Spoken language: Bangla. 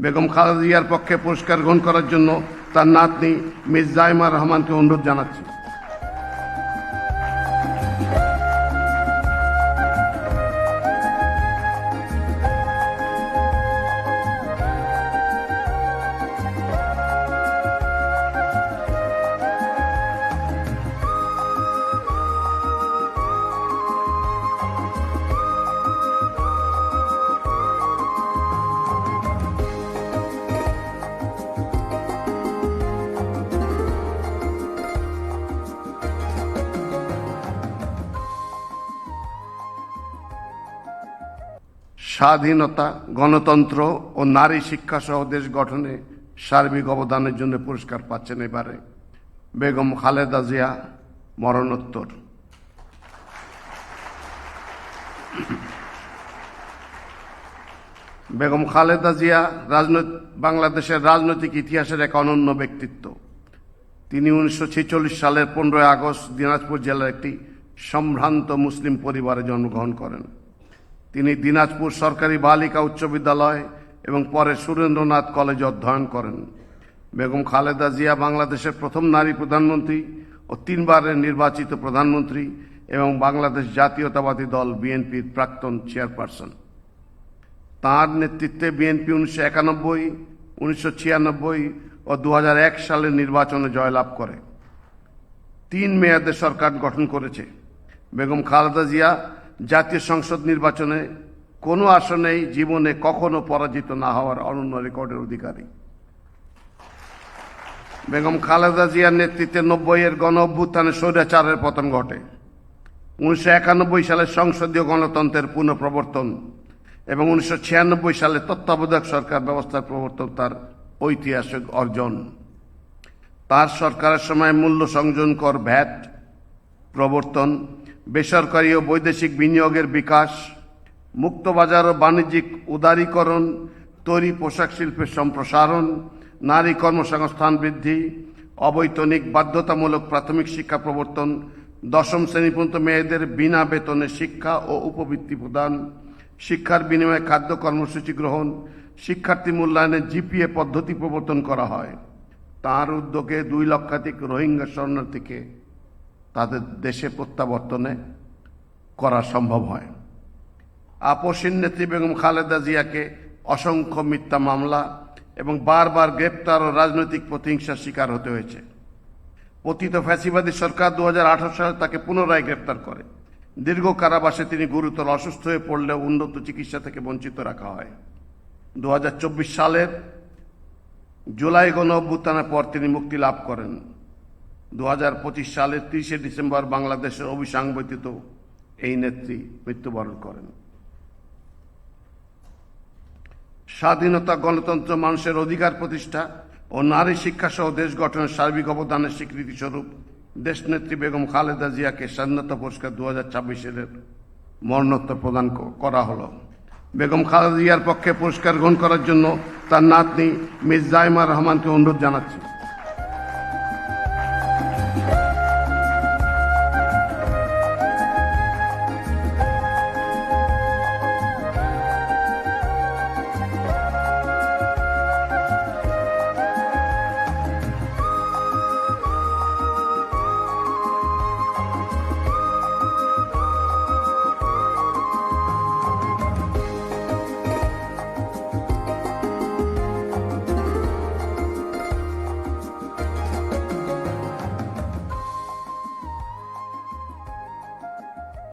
বেগম খালেদা জিয়ার পক্ষে পুরস্কার গ্রহণ করার জন্য তার নাতনি মিস জাইমা রহমানকে অনুরোধ জানাচ্ছি। স্বাধীনতা, গণতন্ত্র ও নারী শিক্ষা সহ দেশ গঠনে সার্বিক অবদানের জন্য পুরস্কার পাচ্ছেন এবারে বেগম খালেদা জিয়া মরণোত্তর। বেগম খালেদা জিয়া বাংলাদেশের রাজনৈতিক ইতিহাসের এক অনন্য ব্যক্তিত্ব। তিনি 1946 সালের 15 আগস্ট দিনাজপুর জেলার একটি সম্ভ্রান্ত মুসলিম পরিবারে জন্মগ্রহণ করেন। তিনি দিনাজপুর সরকারি বালিকা উচ্চ বিদ্যালয় এবং পরে সুরেন্দ্রনাথ কলেজে অধ্যয়ন করেন। বেগম খালেদা জিয়া বাংলাদেশের প্রথম নারী প্রধানমন্ত্রী ও 3 বারের নির্বাচিত প্রধানমন্ত্রী এবং বাংলাদেশ জাতীয়তাবাদী দল বিএনপির প্রাক্তন চেয়ারপারসন। তাঁর নেতৃত্বে বিএনপি 1991, 1996 ও 2001 সালের নির্বাচনে জয়লাভ করে 3 মেয়াদে সরকার গঠন করেছে। বেগম খালেদা জিয়া জাতীয় সংসদ নির্বাচনে কোনো আসনেই জীবনে কখনো পরাজিত না হওয়ার অনন্য রেকর্ডের অধিকারী। বেগম খালেদা জিয়ার নেতৃত্বে 90-এর গণ অভ্যুত্থানে স্বৈরাচারের পতন ঘটে। 1991 সালে সংসদীয় গণতন্ত্রের পুনঃপ্রবর্তন এবং 1996 সালে তত্ত্বাবধায়ক সরকার ব্যবস্থার প্রবর্তন তার ঐতিহাসিক অর্জন। তার সরকারের সময় মূল্য সংযোজন কর ভ্যাট প্রবর্তন, বেসরকারি ও বৈদেশিক বিনিয়োগের বিকাশ, মুক্তবাজার ও বাণিজ্যিক উদারীকরণ, তৈরি পোশাক শিল্পের সম্প্রসারণ, নারী কর্মসংস্থান বৃদ্ধি, অবৈতনিক বাধ্যতামূলক প্রাথমিক শিক্ষা প্রবর্তন, 10ম শ্রেণী পর্যন্ত মেয়েদের বিনা বেতনে শিক্ষা ও উপবৃত্তি প্রদান, শিক্ষার বিনিময়ে খাদ্য কর্মসূচি গ্রহণ, শিক্ষার্থী মূল্যায়নে জিপিএ পদ্ধতি প্রবর্তন করা হয়। তার উদ্যোগে 2 লক্ষাধিক রোহিঙ্গা শরণার্থীকে তাদের দেশে প্রত্যাবর্তনে করা সম্ভব হয়। আপসীন নেত্রী বেগম খালেদা জিয়াকে অসংখ্য মিথ্যা মামলা এবং বারবার গ্রেপ্তার ও রাজনৈতিক প্রতিহিংসার শিকার হতে হয়েছে। পতিত ফ্যাসিবাদী সরকার 2018 সালে তাকে পুনরায় গ্রেপ্তার করে। দীর্ঘ কারাবাসে তিনি গুরুতর অসুস্থ হয়ে পড়লেও উন্নত চিকিৎসা থেকে বঞ্চিত রাখা হয়। 2024 সালের জুলাই গণ অভ্যুত্থানের পর তিনি মুক্তি লাভ করেন। 2025 সালের 30 ডিসেম্বর বাংলাদেশের অবিসংবাদিত এই নেত্রী মৃত্যুবরণ করেন। স্বাধীনতা, গণতন্ত্র, মানুষের অধিকার প্রতিষ্ঠা ও নারী শিক্ষা সহ দেশ গঠনের সার্বিক অবদানের স্বীকৃতি স্বরূপ দেশনেত্রী বেগম খালেদা জিয়াকে স্বাধীনতা পুরস্কার 2026 মরণোত্তর প্রদান করা হলো। বেগম খালেদা জিয়ার পক্ষে পুরস্কার গ্রহণ করার জন্য তার নাতনি মিস জাইমা রহমানকে অনুরোধ জানাচ্ছি।